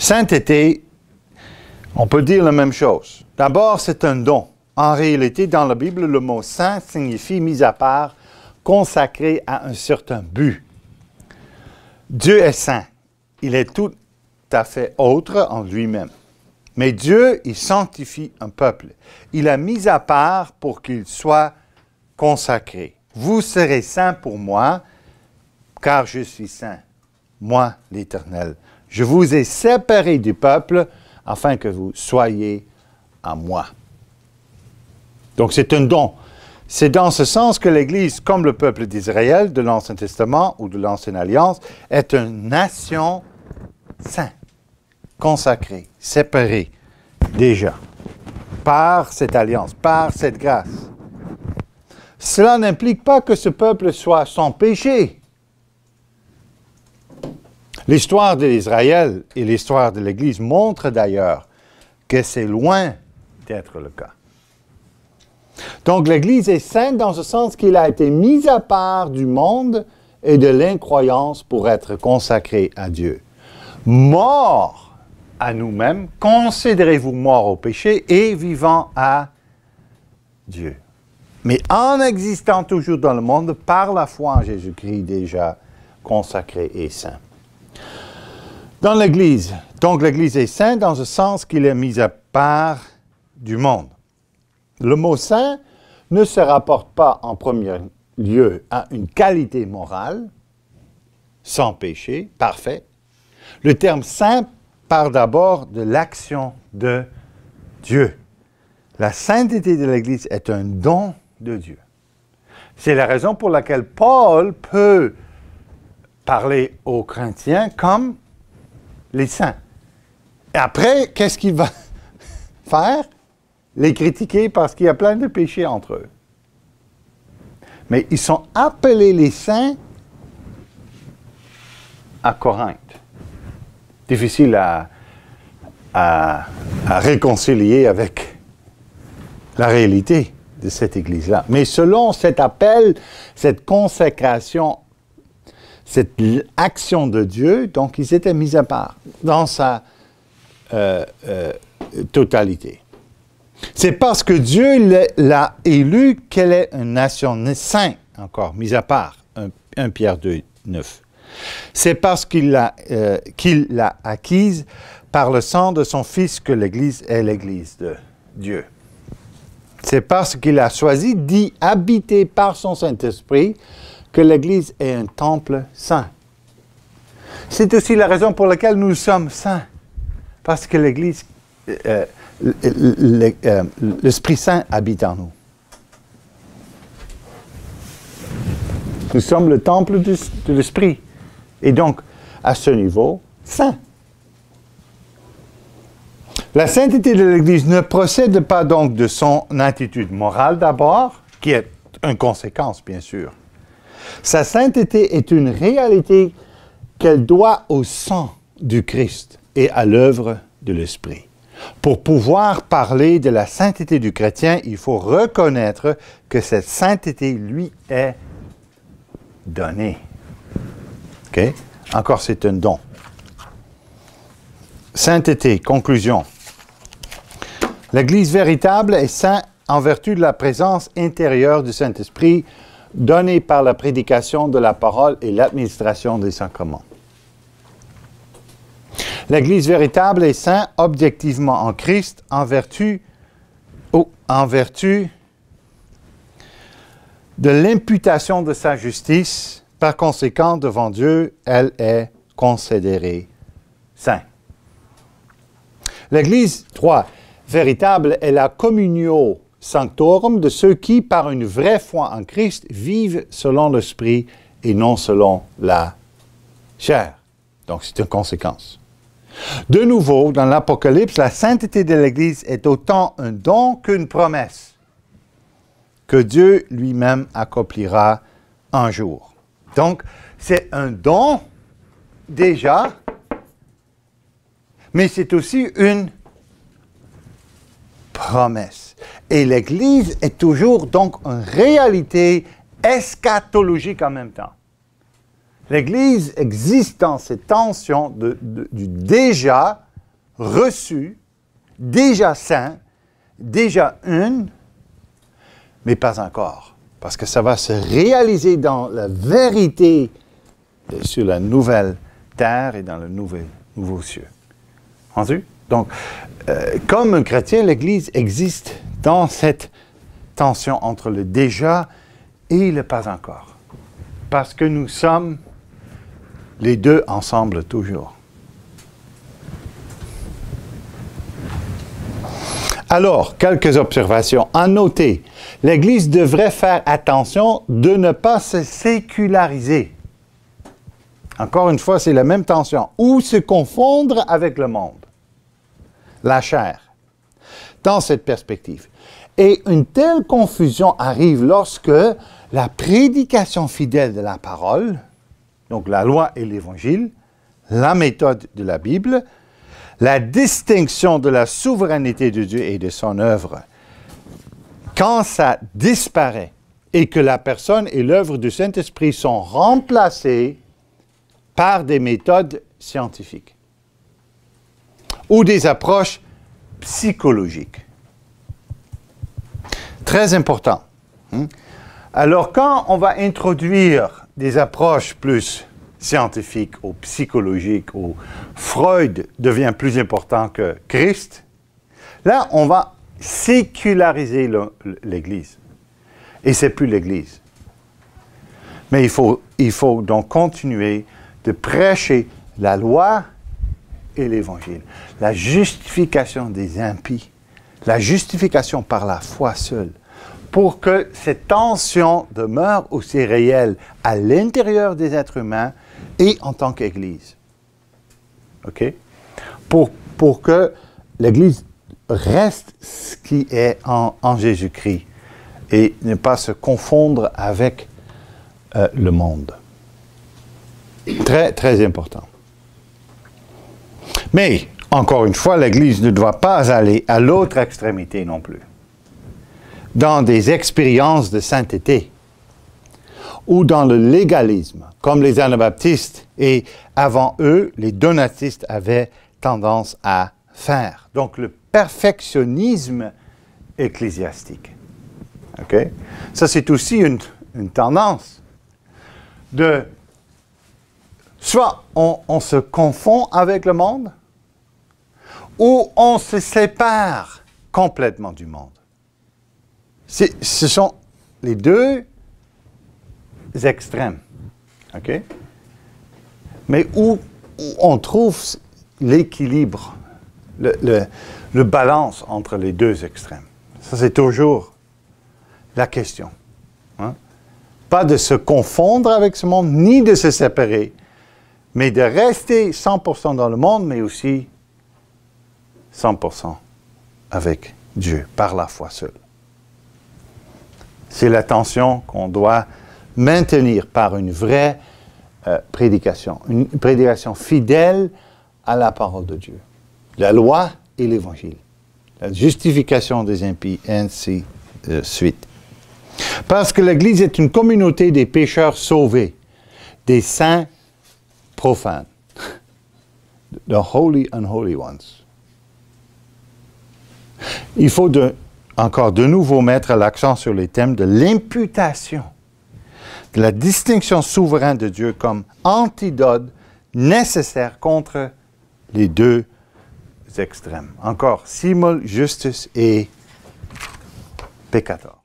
Sainteté, on peut dire la même chose. D'abord, c'est un don. En réalité, dans la Bible, le mot saint signifie mis à part, consacré à un certain but. Dieu est saint. Il est tout à fait autre en lui-même. Mais Dieu, il sanctifie un peuple. Il a mis à part pour qu'il soit consacré. Vous serez saints pour moi, car je suis saint, moi l'Éternel. Je vous ai séparés du peuple afin que vous soyez à moi. Donc c'est un don. C'est dans ce sens que l'Église, comme le peuple d'Israël de l'Ancien Testament ou de l'Ancienne Alliance, est une nation sainte, consacrée, séparée déjà par cette alliance, par cette grâce. Cela n'implique pas que ce peuple soit sans péché. L'histoire d'Israël et l'histoire de l'Église montrent d'ailleurs que c'est loin d'être le cas. Donc l'Église est sainte dans ce sens qu'il a été mis à part du monde et de l'incroyance pour être consacré à Dieu. Mort à nous-mêmes, considérez-vous mort au péché et vivant à Dieu. Mais en existant toujours dans le monde, par la foi en Jésus-Christ déjà consacré et saint. Dans l'Église, donc l'Église est sainte dans ce sens qu'il est mis à part du monde. Le mot saint ne se rapporte pas en premier lieu à une qualité morale, sans péché, parfait. Le terme saint part d'abord de l'action de Dieu. La sainteté de l'Église est un don de Dieu. C'est la raison pour laquelle Paul peut parler aux chrétiens comme les saints. Et après, qu'est-ce qu'il va faire? Les critiquer parce qu'il y a plein de péchés entre eux. Mais ils sont appelés les saints à Corinthe. Difficile à réconcilier avec la réalité de cette Église-là. Mais selon cet appel, cette consécration, cette action de Dieu, donc ils étaient mis à part dans sa totalité. C'est parce que Dieu l'a élu qu'elle est une nation sainte, encore, mise à part, 1 Pierre 2, 9. C'est parce qu'il l'a acquise par le sang de son Fils que l'Église est l'Église de Dieu. C'est parce qu'il a choisi d'y habiter par son Saint-Esprit que l'Église est un temple saint. C'est aussi la raison pour laquelle nous sommes saints. Parce que l'Église, l'Esprit Saint habite en nous. Nous sommes le temple de l'Esprit. Et donc, à ce niveau, saint. La sainteté de l'Église ne procède pas donc de son attitude morale d'abord, qui est une conséquence, bien sûr. Sa sainteté est une réalité qu'elle doit au sang du Christ et à l'œuvre de l'Esprit. Pour pouvoir parler de la sainteté du chrétien, il faut reconnaître que cette sainteté lui est donnée. OK? Encore, c'est un don. Sainteté, conclusion. L'Église véritable est sainte en vertu de la présence intérieure du Saint-Esprit donnée par la prédication de la parole et l'administration des sacrements. L'Église véritable est sainte objectivement en Christ en vertu de l'imputation de sa justice. Par conséquent, devant Dieu, elle est considérée sainte. L'Église, 3, véritable est la communio sanctorum de ceux qui, par une vraie foi en Christ, vivent selon l'Esprit et non selon la chair. Donc, c'est une conséquence. De nouveau, dans l'Apocalypse, la sainteté de l'Église est autant un don qu'une promesse que Dieu lui-même accomplira un jour. Donc, c'est un don déjà, mais c'est aussi une promesse. Et l'Église est toujours donc une réalité eschatologique en même temps. L'Église existe dans cette tension du déjà reçu, déjà saint, déjà une, mais pas encore. Parce que ça va se réaliser dans la vérité sur la nouvelle terre et dans le nouveau cieux. Entendu? Donc, comme un chrétien, l'Église existe dans cette tension entre le déjà et le pas encore. Parce que nous sommes les deux ensemble toujours. Alors, quelques observations. À noter, l'Église devrait faire attention de ne pas se séculariser. Encore une fois, c'est la même tension. Ou se confondre avec le monde, la chair, dans cette perspective. Et une telle confusion arrive lorsque la prédication fidèle de la parole, donc la loi et l'Évangile, la méthode de la Bible, la distinction de la souveraineté de Dieu et de son œuvre, quand ça disparaît et que la personne et l'œuvre du Saint-Esprit sont remplacées par des méthodes scientifiques ou des approches psychologiques. Très important. Alors, quand on va introduire des approches plus scientifiques ou psychologiques, ou Freud devient plus important que Christ, là, on va séculariser l'Église. Et ce n'est plus l'Église. Mais il faut donc continuer de prêcher la loi et l'Évangile. La justification des impies, la justification par la foi seule, pour que cette tension demeure aussi réelle à l'intérieur des êtres humains et en tant qu'Église. OK? Pour que l'Église reste ce qui est en Jésus-Christ et ne pas se confondre avec le monde. Très, très important. Mais, encore une fois, l'Église ne doit pas aller à l'autre extrémité non plus. Dans des expériences de sainteté ou dans le légalisme, comme les anabaptistes et avant eux, les donatistes avaient tendance à faire. Donc, le perfectionnisme ecclésiastique. Okay? Ça, c'est aussi une tendance de... Soit on se confond avec le monde, ou on se sépare complètement du monde. Ce sont les deux extrêmes. OK? Mais où on trouve l'équilibre, le balance entre les deux extrêmes. Ça, c'est toujours la question. Hein? Pas de se confondre avec ce monde, ni de se séparer, mais de rester 100% dans le monde, mais aussi 100% avec Dieu, par la foi seule. C'est la tension qu'on doit maintenir par une vraie prédication, une prédication fidèle à la parole de Dieu. La loi et l'Évangile. La justification des impies, ainsi de suite. Parce que l'Église est une communauté des pécheurs sauvés, des saints profanes, the holy unholy ones. Il faut encore de nouveau mettre l'accent sur les thèmes de l'imputation, de la distinction souveraine de Dieu comme antidote nécessaire contre les deux extrêmes. Encore, simul justus et peccator.